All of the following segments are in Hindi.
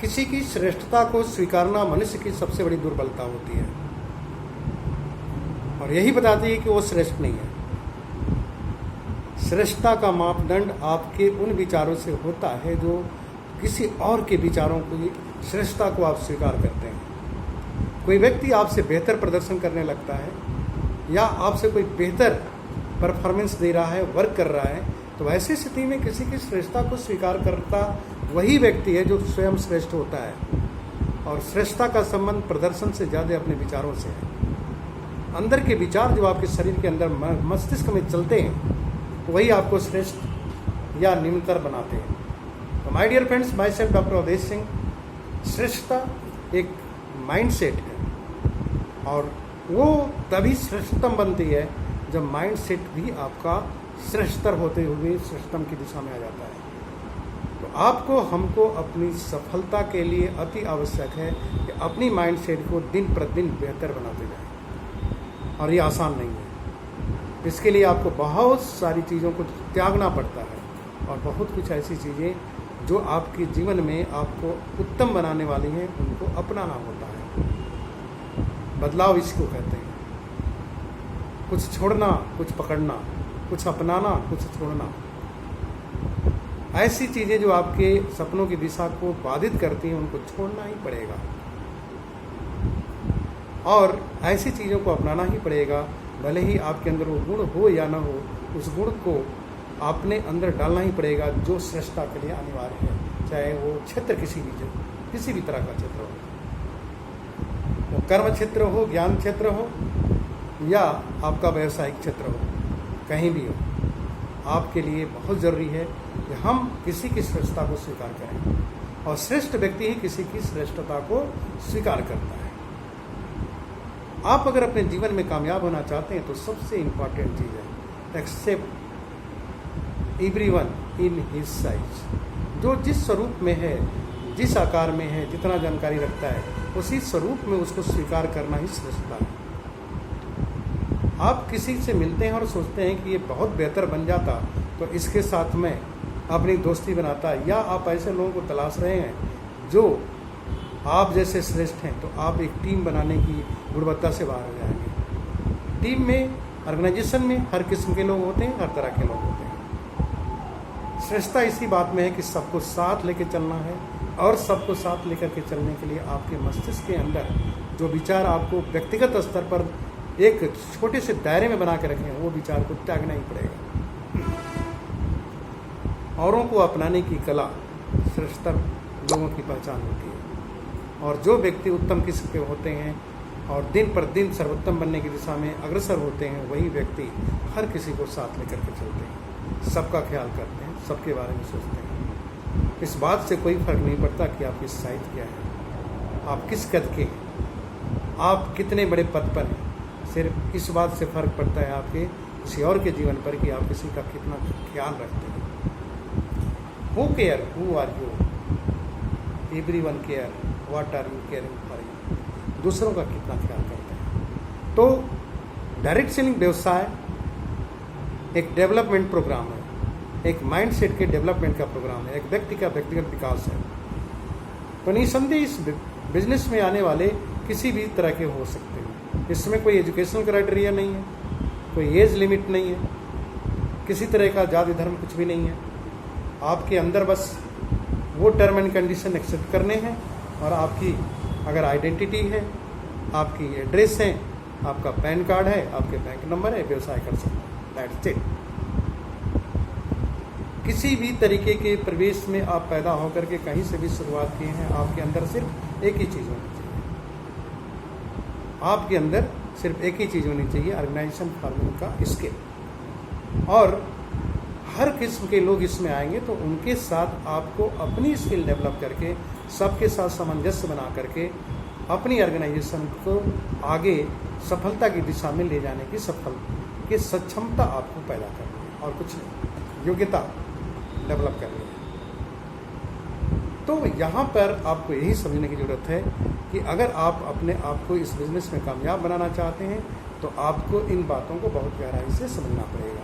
किसी की श्रेष्ठता को स्वीकारना मनुष्य की सबसे बड़ी दुर्बलता होती है और यही बताती है कि वो श्रेष्ठ नहीं है। श्रेष्ठता का मापदंड आपके उन विचारों से होता है जो किसी और के विचारों की श्रेष्ठता को आप स्वीकार करते हैं। कोई व्यक्ति आपसे बेहतर प्रदर्शन करने लगता है या आपसे कोई बेहतर परफॉर्मेंस दे रहा है, वर्क कर रहा है, तो ऐसी स्थिति में किसी की श्रेष्ठता को स्वीकार करता वही व्यक्ति है जो स्वयं श्रेष्ठ होता है। और श्रेष्ठता का संबंध प्रदर्शन से ज़्यादा अपने विचारों से है। अंदर के विचार जो आपके शरीर के अंदर मस्तिष्क में चलते हैं वही आपको श्रेष्ठ या निम्नतर बनाते हैं। तो my dear friends, my self doctor Avadhesh Singh, श्रेष्ठता एक माइंडसेट है और वो तभी श्रेष्ठतम बनती है जब माइंडसेट भी आपका श्रेष्ठतर होते हुए श्रेष्ठतम की दिशा में आ जाता है। तो आपको हमको अपनी सफलता के लिए अति आवश्यक है कि अपनी माइंडसेट को दिन प्रतिदिन बेहतर बनाते जाएं और ये आसान नहीं है। इसके लिए आपको बहुत सारी चीज़ों को त्यागना पड़ता है और बहुत कुछ ऐसी चीज़ें जो आपके जीवन में आपको उत्तम बनाने वाली हैं उनको अपनाना होता है। बदलाव इसको कहते हैं। कुछ छोड़ना, कुछ पकड़ना, कुछ अपनाना, कुछ छोड़ना। ऐसी चीज़ें जो आपके सपनों की दिशा को बाधित करती हैं उनको छोड़ना ही पड़ेगा और ऐसी चीज़ों को अपनाना ही पड़ेगा। भले ही आपके अंदर वो गुण हो या ना हो, उस गुण को आपने अंदर डालना ही पड़ेगा जो श्रेष्ठता के लिए अनिवार्य है। चाहे वो क्षेत्र किसी भी तरह का क्षेत्र हो, वो कर्म क्षेत्र हो, ज्ञान क्षेत्र हो या आपका व्यवसायिक क्षेत्र हो, कहीं भी हो, आपके लिए बहुत ज़रूरी है कि हम किसी की श्रेष्ठता को स्वीकार करें और श्रेष्ठ व्यक्ति ही किसी की श्रेष्ठता को स्वीकार करता है। आप अगर अपने जीवन में कामयाब होना चाहते हैं तो सबसे इम्पॉर्टेंट चीज़ है accept everyone in his size. जो जिस स्वरूप में है, जिस आकार में है, जितना जानकारी रखता है, उसी स्वरूप में उसको स्वीकार करना ही श्रेष्ठता है। आप किसी से मिलते हैं और सोचते हैं कि ये बहुत बेहतर बन जाता तो इसके साथ में अपनी दोस्ती बनाता, या आप ऐसे लोगों को तलाश रहे हैं जो आप जैसे श्रेष्ठ हैं, तो आप एक टीम बनाने की गुणवत्ता से बाहर हो जाएंगे। टीम में, ऑर्गेनाइजेशन में हर किस्म के लोग होते हैं, हर तरह के लोग होते हैं। श्रेष्ठता इसी बात में है कि सबको साथ लेकर चलना है और सबको साथ लेकर के चलने के लिए आपके मस्तिष्क के अंदर जो विचार आपको व्यक्तिगत स्तर पर एक छोटे से दायरे में बना के रखे हैं वो विचार को त्यागना ही पड़ेगा। औरों को अपनाने की कला श्रेष्ठतर लोगों की पहचान होती है और जो व्यक्ति उत्तम किस्म के होते हैं और दिन पर दिन सर्वोत्तम बनने की दिशा में अग्रसर होते हैं वही व्यक्ति हर किसी को साथ लेकर के चलते हैं, सबका ख्याल करते हैं, सबके बारे में सोचते हैं। इस बात से कोई फर्क नहीं पड़ता कि आपकी साइज क्या है, आप किस कद के हैं, आप कितने बड़े पद पर हैं। सिर्फ इस बात से फर्क पड़ता है आपके किसी और के जीवन पर कि आप किसी का कितना ख्याल रखते हैं। Who care who are you, everyone care what are you caring for you. दूसरों का कितना ख्याल करते हैं। तो डायरेक्ट सेलिंग व्यवसाय एक डेवलपमेंट प्रोग्राम है, एक माइंडसेट के डेवलपमेंट का प्रोग्राम है, एक व्यक्ति का व्यक्तिगत विकास है। तो निसंदेह इस बिजनेस में आने वाले किसी भी तरह के हो सकते हैं। इसमें कोई एजुकेशनल क्राइटेरिया नहीं है, कोई एज लिमिट नहीं है, किसी तरह का जाति धर्म कुछ भी नहीं है। आपके अंदर बस वो टर्म एंड कंडीशन एक्सेप्ट करने हैं और आपकी अगर आइडेंटिटी है, आपकी एड्रेस है, आपका पैन कार्ड है, आपके बैंक नंबर है, व्यवसाय कर सकते हैं। That's it. किसी भी तरीके के प्रवेश में आप पैदा होकर के कहीं से भी शुरुआत किए हैं, आपके अंदर सिर्फ एक ही चीज़ होनी चाहिए। आपके अंदर सिर्फ एक ही चीज़ होनी चाहिए, ऑर्गेनाइजेशन फार्मिंग का स्किल। और हर किस्म के लोग इसमें आएंगे तो उनके साथ आपको अपनी स्किल डेवलप करके, सबके साथ सामंजस्य बना करके अपनी ऑर्गेनाइजेशन को आगे सफलता की दिशा में ले जाने की सक्षमता आपको पैदा करनी है और कुछ नहीं, योग्यता डेवलप करनी है। तो यहाँ पर आपको यही समझने की ज़रूरत है कि अगर आप अपने आप को इस बिज़नेस में कामयाब बनाना चाहते हैं तो आपको इन बातों को बहुत गहराई से समझना पड़ेगा।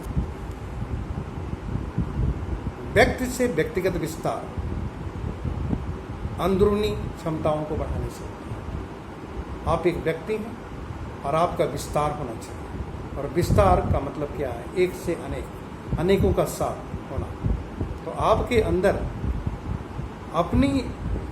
व्यक्ति से व्यक्तिगत विस्तार, अंदरूनी क्षमताओं को बढ़ाने से होती है। आप एक व्यक्ति हैं और आपका विस्तार होना चाहिए, और विस्तार का मतलब क्या है? एक से अनेक, अनेकों का साथ होना। तो आपके अंदर अपनी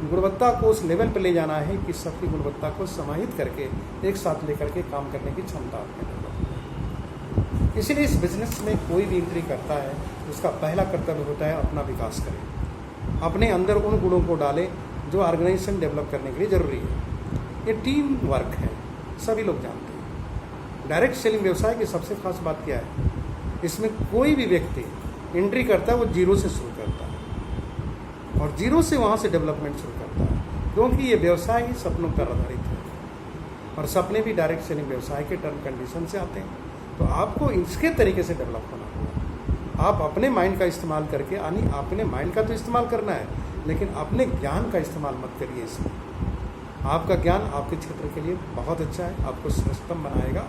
गुणवत्ता को उस लेवल पर ले जाना है कि सबकी गुणवत्ता को समाहित करके एक साथ लेकर के काम करने की क्षमता आपके अंदर। इसलिए इस बिजनेस में कोई भी एंट्री करता है, उसका पहला कर्तव्य होता है अपना विकास करें, अपने अंदर उन गुणों को डालें जो ऑर्गेनाइजेशन डेवलप करने के लिए ज़रूरी है। ये टीम वर्क है, सभी लोग जानते हैं। डायरेक्ट सेलिंग व्यवसाय की सबसे खास बात क्या है? इसमें कोई भी व्यक्ति एंट्री करता है वो जीरो से शुरू करता है और जीरो से वहाँ से डेवलपमेंट शुरू करता है, क्योंकि ये व्यवसाय ही सपनों पर आधारित है और सपने भी डायरेक्ट सेलिंग व्यवसाय के टर्म कंडीशन से आते हैं। तो आपको इसके तरीके से डेवलप होना होगा। आप अपने माइंड का इस्तेमाल करके, यानी अपने माइंड का तो इस्तेमाल करना है, लेकिन अपने ज्ञान का इस्तेमाल मत करिए इसमें। आपका ज्ञान आपके क्षेत्र के लिए बहुत अच्छा है, आपको सर्वोत्तम बनाएगा,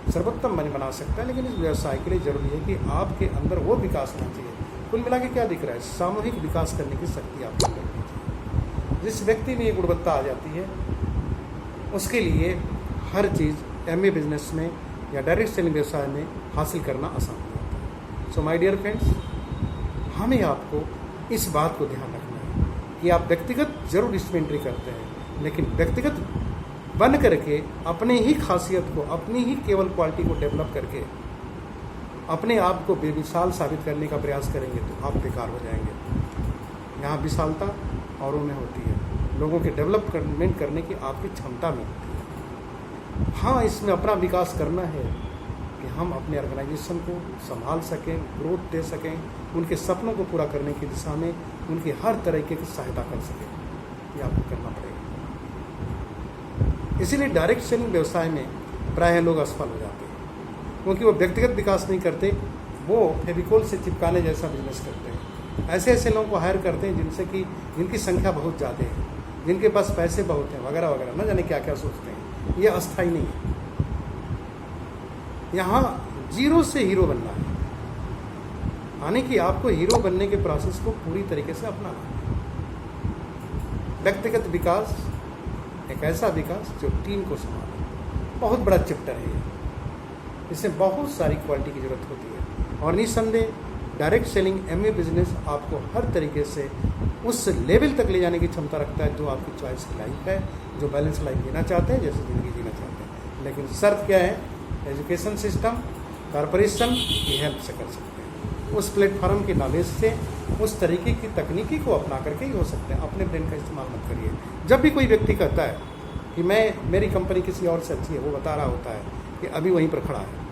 सर्वोत्तम बना सकता है, लेकिन इस व्यवसाय के लिए ज़रूरी है कि आपके अंदर वो विकास होना चाहिए। कुल मिला के क्या दिख रहा है? सामूहिक विकास करने की शक्ति आपके अंदर होनी चाहिए। जिस व्यक्ति में ये गुणवत्ता आ जाती है, उसके लिए हर चीज़ एमए बिजनेस में या डायरेक्ट सेलिंग व्यवसाय में हासिल करना आसान हो जाता है। सो माय डियर फ्रेंड्स, हमें आपको इस बात को ध्यान रखना है कि आप व्यक्तिगत जरूर इसमें एंट्री करते हैं, लेकिन व्यक्तिगत बन करके अपने ही खासियत को, अपनी ही केवल क्वालिटी को डेवलप करके अपने आप को बेमिसाल साबित करने का प्रयास करेंगे तो आप बेकार हो जाएंगे। यहाँ विशालता औरों में होती है, लोगों के डेवलपमेंट करने की आपकी क्षमता में होती है। हाँ, इसमें अपना विकास करना है कि हम अपने ऑर्गेनाइजेशन को संभाल सकें, ग्रोथ दे सकें, उनके सपनों को पूरा करने की दिशा में उनकी हर तरीके की सहायता कर सकें। ये आपको करना पड़ेगा। इसीलिए डायरेक्ट सेलिंग व्यवसाय में प्रायः लोग असफल हो जाते हैं, क्योंकि वो व्यक्तिगत विकास नहीं करते, वो फेविकोल से चिपकाने जैसा बिजनेस करते हैं। ऐसे ऐसे लोगों को हायर करते हैं जिनकी संख्या बहुत ज़्यादा है, जिनके पास पैसे बहुत हैं, वगैरह वगैरह, न जाने क्या क्या सोचते हैं। ये अस्थायी नहीं है। यहाँ जीरो से हीरो बनना है, यानी कि आपको हीरो बनने के प्रोसेस को पूरी तरीके से अपनाना है। व्यक्तिगत विकास एक ऐसा विकास जो टीम को संभाले, बहुत बड़ा चैप्टर है ये। इसमें बहुत सारी क्वालिटी की जरूरत होती है और निस्संदेह डायरेक्ट सेलिंग एमए बिजनेस आपको हर तरीके से उस लेवल तक ले जाने की क्षमता रखता है जो आपकी चॉइस की लाइफ है, जो बैलेंस लाइफ जीना चाहते हैं, जैसे ज़िंदगी जीना चाहते हैं। लेकिन शर्त क्या है? एजुकेशन सिस्टम, कॉरपोरेशन ये हेल्प से कर सकते हैं। उस प्लेटफॉर्म की नॉलेज से, उस तरीके की तकनीकी को अपना करके ही हो सकते हैं। अपने ब्रेन का इस्तेमाल मत करिए। जब भी कोई व्यक्ति कहता है कि मेरी कंपनी किसी और से अच्छी है, वो बता रहा होता है कि अभी वहीं पर खड़ा है।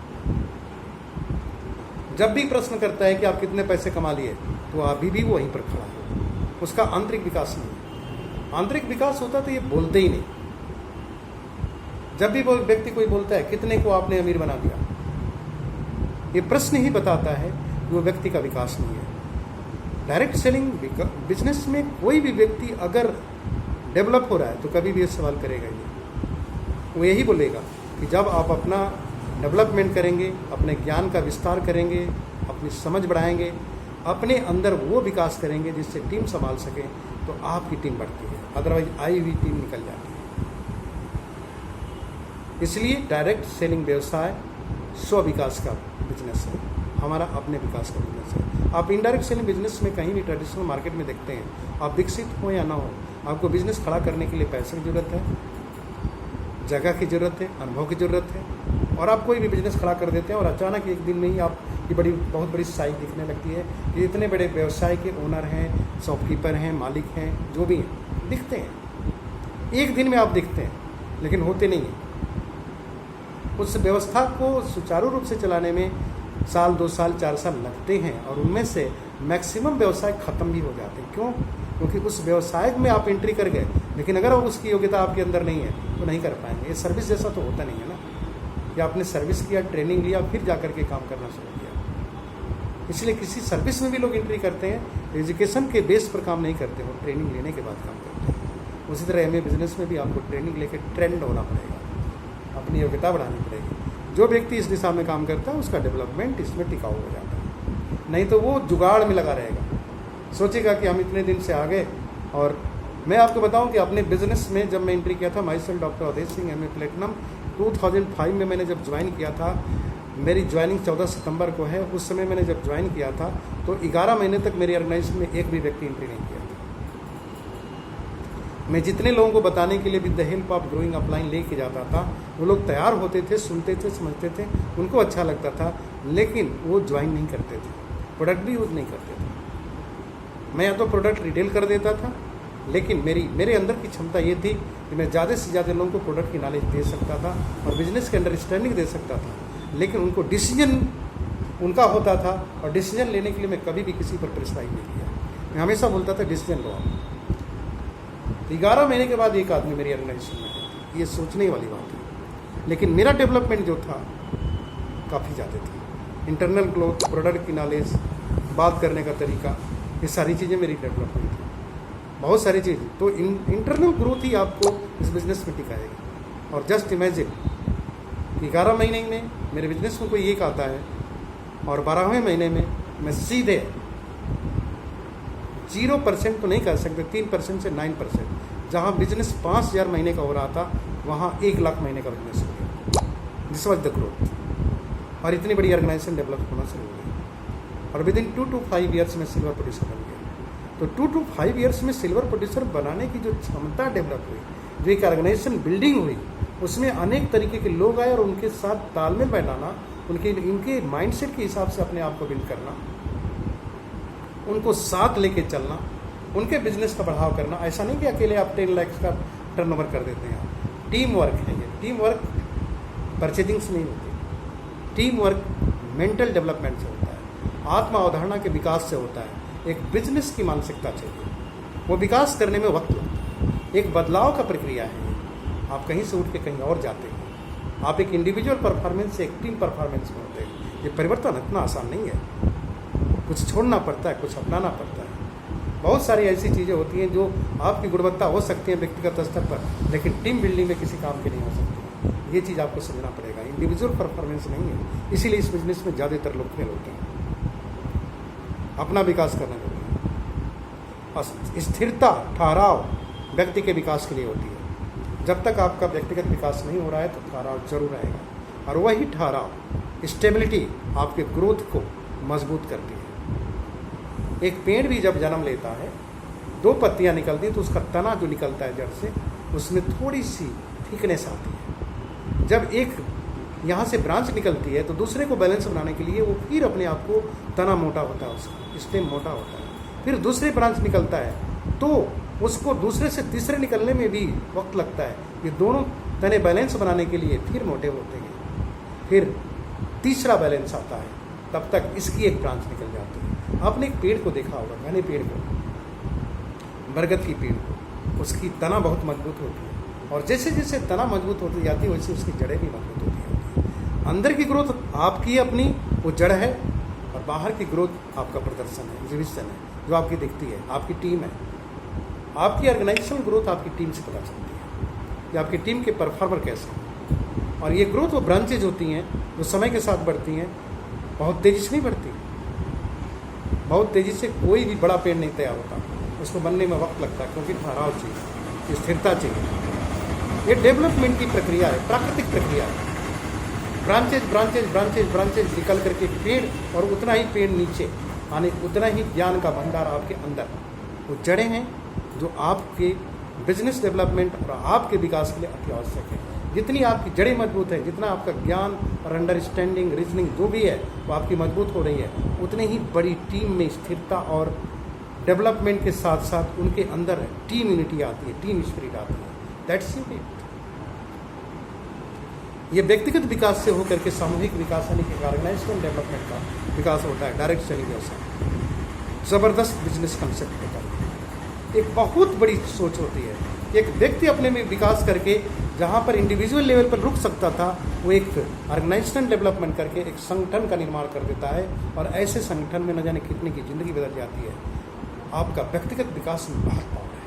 जब भी प्रश्न करता है कि आप कितने पैसे कमा लिए, तो अभी भी वो वहीं पर खड़ा है। उसका आंतरिक विकास नहीं है। आंतरिक विकास होता तो ये बोलते ही नहीं। जब भी वो व्यक्ति कोई बोलता है कितने को आपने अमीर बना दिया, ये प्रश्न ही बताता है कि वो व्यक्ति का विकास नहीं है। डायरेक्ट सेलिंग बिजनेस में कोई भी व्यक्ति अगर डेवलप हो रहा है तो कभी भी ये सवाल करेगा ही। वो यही बोलेगा कि जब आप अपना डेवलपमेंट करेंगे, अपने ज्ञान का विस्तार करेंगे, अपनी समझ बढ़ाएंगे, अपने अंदर वो विकास करेंगे जिससे टीम संभाल सके, तो आपकी टीम बढ़ती है। अदरवाइज आई हुई टीम निकल जाती है। इसलिए डायरेक्ट सेलिंग व्यवसाय स्व विकास का बिजनेस है, हमारा अपने विकास का बिजनेस है। आप इनडायरेक्ट सेलिंग बिजनेस में कहीं भी ट्रेडिशनल मार्केट में देखते हैं, आप विकसित हो या ना हो, आपको बिजनेस खड़ा करने के लिए पैसे की जरूरत है, जगह की ज़रूरत है, अनुभव की ज़रूरत है। और आप कोई भी बिजनेस खड़ा कर देते हैं और अचानक एक दिन में ही आपकी बहुत बड़ी साइज दिखने लगती है कि इतने बड़े व्यवसाय के ओनर हैं, शॉपकीपर हैं, मालिक हैं, जो भी हैं, दिखते हैं। एक दिन में आप दिखते हैं, लेकिन होते नहीं हैं। उस व्यवस्था को सुचारू रूप से चलाने में साल, 2 साल, 4 साल लगते हैं और उनमें से मैक्सिमम व्यवसाय ख़त्म भी हो जाते हैं। क्यों? क्योंकि उस व्यवसाय में आप एंट्री कर गए, लेकिन अगर उसकी योग्यता आपके अंदर नहीं है तो नहीं कर पाएंगे। ये सर्विस जैसा तो होता नहीं है ना, या आपने सर्विस किया, ट्रेनिंग लिया, फिर जाकर के काम करना शुरू किया। इसलिए किसी सर्विस में भी लोग एंट्री करते हैं, एजुकेशन के बेस पर काम नहीं करते, वो ट्रेनिंग लेने के बाद काम करते हैं। उसी तरह एमए बिजनेस में भी आपको ट्रेनिंग लेकर ट्रेंड होना पड़ेगा, अपनी योग्यता बढ़ानी पड़ेगी। जो व्यक्ति इस दिशा में काम करता है उसका डेवलपमेंट इसमें टिकाऊ हो जाता है। नहीं तो वो जुगाड़ में लगा रहेगा, सोचेगा कि हम इतने दिन से आ गए और मैं आपको बताऊं कि अपने बिजनेस में जब मैं एंट्री किया था, my self doctor Avadhesh Singh MA platinum 2005 में मैंने जब ज्वाइन किया था, मेरी ज्वाइनिंग 14 सितंबर को है। उस समय मैंने जब ज्वाइन किया था तो 11 महीने तक मेरी ऑर्गेनाइजेशन में एक भी व्यक्ति एंट्री नहीं किया था। मैं जितने लोगों को बताने के लिए with the help of growing upline लेके जाता था, वो लोग तैयार होते थे, सुनते थे, समझते थे, उनको अच्छा लगता था, लेकिन वो ज्वाइन नहीं करते थे, प्रोडक्ट भी यूज़ नहीं करते थे। मैं या तो प्रोडक्ट रिटेल कर देता था, लेकिन मेरे अंदर की क्षमता ये थी कि मैं ज़्यादा से ज़्यादा लोगों को प्रोडक्ट की नॉलेज दे सकता था और बिजनेस के अंडरस्टैंडिंग दे सकता था, लेकिन उनको डिसीजन उनका होता था, और डिसीजन लेने के लिए मैं कभी भी किसी पर प्रेशराइज नहीं किया। मैं हमेशा बोलता था डिसीजन लो आप। 11 महीने के बाद एक आदमी मेरी ऑर्गेनाइजेशन में है, ये सोचने वाली बात है। लेकिन मेरा डेवलपमेंट जो था काफ़ी ज़्यादा थी। इंटरनल ग्रोथ, प्रोडक्ट की नॉलेज, बात करने का तरीका, ये सारी चीज़ें मेरी डेवलपमेंट थी, बहुत सारी चीज़ें। तो इंटरनल ग्रोथ ही आपको इस बिज़नेस में टिकाएगी। और जस्ट इमेजिन कि 11 महीने में मेरे बिजनेस में कोई एक आता है और 12वें महीने में मैं सीधे 0% तो नहीं कर सकते, 3% से 9%, जहाँ बिजनेस 5,000 महीने का हो रहा था वहाँ 1 लाख महीने का बिजनेस हो गया। This was the growth. और इतनी बड़ी ऑर्गेनाइजेशन डेवलप होना शुरू हो गई, और विद इन 2 to 5 ईयर्स में सिल्वर प्रोड्यूसर बन गया। तो 2 to 5 ईयर्स में सिल्वर प्रोड्यूसर बनाने की जो क्षमता डेवलप हुई, जो एक ऑर्गेनाइजेशन बिल्डिंग हुई, उसमें अनेक तरीके के लोग आए और उनके साथ तालमेल बैठाना, इनके माइंडसेट के हिसाब से अपने आप को बिल्ड करना, उनको साथ लेके चलना, उनके बिजनेस का बढ़ाव करना। ऐसा नहीं कि अकेले आप 10 लाख का टर्नओवर कर देते हैं। टीम वर्क है ये। टीम वर्क परचेजिंग से नहीं होती, टीम वर्क मेंटल डेवलपमेंट से होता है, आत्मा अवधारणा के विकास से होता है। एक बिजनेस की मानसिकता चाहिए, वो विकास करने में वक्त लगता है, एक बदलाव का प्रक्रिया है। आप कहीं से उठ के कहीं और जाते हैं, आप एक इंडिविजुअल परफॉर्मेंस से एक टीम परफॉर्मेंस में होते हैं। ये परिवर्तन इतना आसान नहीं है, कुछ छोड़ना पड़ता है, कुछ अपनाना पड़ता है। बहुत सारी ऐसी चीज़ें होती हैं जो आपकी गुणवत्ता हो सकती है व्यक्तिगत स्तर पर, लेकिन टीम बिल्डिंग में किसी काम की नहीं हो सकती। ये चीज़ आपको समझना पड़ेगा, इंडिविजुअल परफॉर्मेंस नहीं है। इसीलिए इस बिजनेस में ज़्यादातर लोग फेल होते हैं। अपना विकास करना जरूरी है, और स्थिरता, ठहराव व्यक्ति के विकास के लिए होती है। जब तक आपका व्यक्तिगत विकास नहीं हो रहा है तो ठहराव जरूर रहेगा, और वही ठहराव, स्टेबिलिटी आपके ग्रोथ को मजबूत करती है। एक पेड़ भी जब जन्म लेता है, 2 पत्तियां निकलती हैं, तो उसका तना जो निकलता है जड़ से, उसमें थोड़ी सी थिकनेस आती है। जब एक यहाँ से ब्रांच निकलती है तो दूसरे को बैलेंस बनाने के लिए वो फिर अपने आप को, तना मोटा होता है, उसका स्टेम मोटा होता है, फिर दूसरे ब्रांच निकलता है तो उसको दूसरे से तीसरे निकलने में भी वक्त लगता है। ये दोनों तने बैलेंस बनाने के लिए फिर मोटे होते हैं, फिर तीसरा बैलेंस आता है, तब तक इसकी एक ब्रांच निकल जाती है। आपने एक पेड़ को देखा होगा, घने पेड़ को, बरगद की पेड़ को, उसकी तना बहुत मजबूत होती है, और जैसे जैसे तना मजबूत होती जाती है वैसे उसकी जड़ें भी मजबूत होती हैं। अंदर की ग्रोथ आपकी अपनी वो जड़ है, और बाहर की ग्रोथ आपका प्रदर्शन है, एग्जीबिशन है, जो आपकी दिखती है, आपकी टीम है। आपकी ऑर्गेनाइजेशन ग्रोथ आपकी टीम से पता चलती है कि आपकी टीम के परफॉर्मर कैसे हैं। और ये ग्रोथ वो ब्रांचेज होती हैं जो समय के साथ बढ़ती हैं, बहुत तेज़ी से नहीं बढ़ती। बहुत तेज़ी से कोई भी बड़ा पेड़ नहीं तैयार होता, उसको बनने में वक्त लगता है, क्योंकि ठहराव चाहिए, स्थिरता चाहिए। ये डेवलपमेंट की प्रक्रिया है, प्राकृतिक प्रक्रिया है। ब्रांचेज ब्रांचेज ब्रांचेज ब्रांचेज निकल करके पेड़, और उतना ही पेड़ नीचे आने, उतना ही ज्ञान का भंडार आपके अंदर। वो जड़ें हैं जो आपके बिजनेस डेवलपमेंट और आपके विकास के लिए अति आवश्यक है। जितनी आपकी जड़ें मजबूत है, जितना आपका ज्ञान और अंडरस्टैंडिंग, रीजनिंग जो भी है वो आपकी मजबूत हो रही है, उतने ही बड़ी टीम में स्थिरता और डेवलपमेंट के साथ साथ उनके अंदर टीम यूनिटी आती है, टीम स्पिरिट आती है। That's it. ये व्यक्तिगत विकास से होकर के सामूहिक विकास यानी कि ऑर्गेनाइजेशनल डेवलपमेंट का विकास होता है। डायरेक्ट सेलिंग व्यवसाय ज़बरदस्त बिजनेस कंसेप्ट होता है, एक बहुत बड़ी सोच होती है। एक व्यक्ति अपने में विकास करके जहाँ पर इंडिविजुअल लेवल पर रुक सकता था, वो एक ऑर्गेनाइजेशनल डेवलपमेंट करके एक संगठन का निर्माण कर देता है, और ऐसे संगठन में न जाने कितने की जिंदगी बदल जाती है। आपका व्यक्तिगत विकास में बहुत पावर है।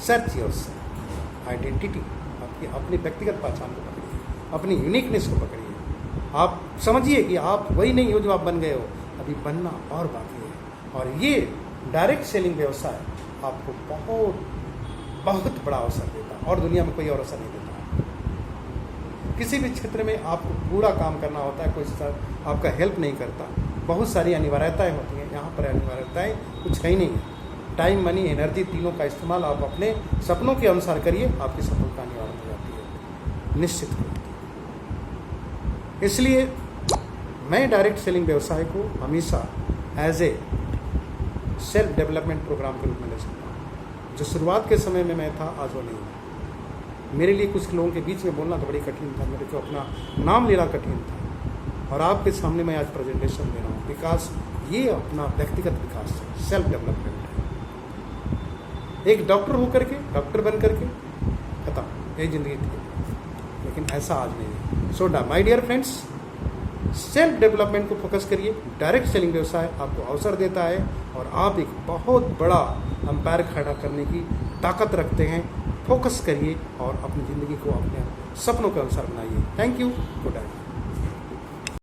सर्च योरसेल्फ, आइडेंटिटी, आपकी अपनी व्यक्तिगत पहचान को पकड़िए, अपनी यूनिकनेस को पकड़िए। आप समझिए कि आप वही नहीं हो जो आप बन गए हो, अभी बनना और बाकी है। और ये डायरेक्ट सेलिंग व्यवसाय आपको बहुत बहुत बड़ा अवसर देता है और दुनिया में कोई और अवसर नहीं देता। किसी भी क्षेत्र में आपको पूरा काम करना होता है, कोई सर आपका हेल्प नहीं करता, बहुत सारी अनिवार्यताएं होती हैं। यहाँ पर अनिवार्यताएं कुछ है ही नहीं है। टाइम, मनी, एनर्जी तीनों का इस्तेमाल आप अपने सपनों के अनुसार करिए, आपकी सफलता अनिवार्य हो जाती है, निश्चित होती है। इसलिए मैं डायरेक्ट सेलिंग व्यवसाय को हमेशा as a self development program के रूप में ले सकता हूँ। जो शुरुआत के समय में मैं था, आज वो नहीं है। मेरे लिए कुछ लोगों के बीच में बोलना तो बड़ी कठिन था, मेरे को अपना नाम लेना कठिन था, और आपके सामने मैं आज प्रेजेंटेशन दे रहा हूँ। विकास ये अपना व्यक्तिगत विकास है, सेल्फ डेवलपमेंट है। एक डॉक्टर होकर के, डॉक्टर बन करके खत्म, यही जिंदगी थी, लेकिन ऐसा आज नहीं है। So my dear friends, self development को फोकस करिए। डायरेक्ट सेलिंग व्यवसाय आपको अवसर देता है और आप एक बहुत बड़ा अंपायर खड़ा करने की ताकत रखते हैं। फोकस करिए और अपनी ज़िंदगी को अपने सपनों के अनुसार बनाइए। Thank you, good night.